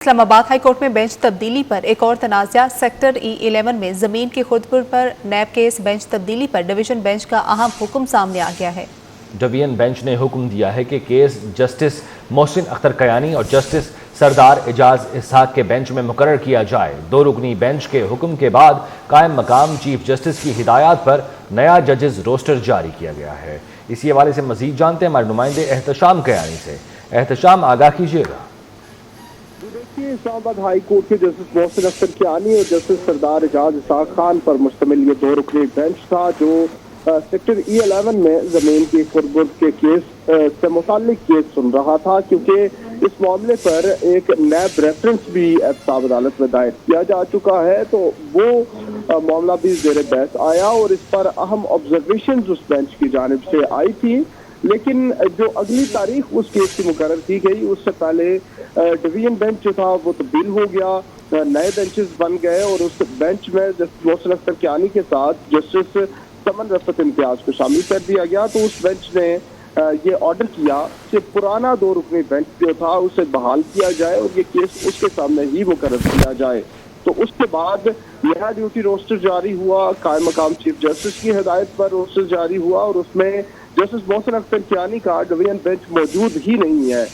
Islamabad high court में bench तब्दीली पर एक और तनाज़ा। सेक्टर E11 में जमीन के खुदपुर पर नैब केस बेंच तब्दीली पर डिवीजन बेंच का अहम हुक्म सामने आ गया है। डिवीजन बेंच ने हुक्म दिया है कि केस जस्टिस मोहसिन अख्तर कयानी और जस्टिस सरदार एजाज इसहाक के बेंच में मुकर्रर किया जाए। 2 रुकनी बेंच के हुक्म के बाद कायम मकाम चीफ जस्टिस की हिदायत पर नया जजेस रोस्टर जारी किया गया है। इसी हवाले से मजीद जानते हैं हमारे नुमाइंदे एहतशाम कयानी से। एहतशाम, आगाह कीजिएगा। देखिए, इस्लामाबाद हाई कोर्ट के जस्टिस मोहसिन अख्तर कयानी और जस्टिस सरदार एजाज इसहाक खान पर मुश्तमिल ये 2 रुकनी बेंच था जो सेक्टर E11 में जमीन के खुरबुर के केस से मुताल्लिक केस सुन रहा था, क्योंकि इस मामले पर एक नैब रेफरेंस भी एहतसाब अदालत में दायर किया जा चुका है। तो वो मामला भी जेर बहस आया और इस पर अहम ऑब्जर्वेशन उस बेंच की जानिब से आई थी, लेकिन जो अगली तारीख उस केस की मुकर्रर की गई उससे पहले डिवीजन बेंच जो था वो तब्दील हो गया, नए बेंचेस बन गए और उस बेंच में जस्टिस मोहसिन अख्तर कयानी के साथ जस्टिस समन रफत इम्तियाज को शामिल कर दिया गया। तो उस बेंच ने ये ऑर्डर किया कि पुराना 2 रुकनी बेंच जो था उसे बहाल किया जाए और ये केस उसके सामने ही मुकर्रर किया जाए। तो उसके बाद नया ड्यूटी रोस्टर जारी हुआ, कायम मकाम चीफ जस्टिस की हिदायत पर रोस्टर जारी हुआ और उसमें जस्टिस मोहसिन अख्तर कयानी का डिवीजन बेंच मौजूद ही नहीं है।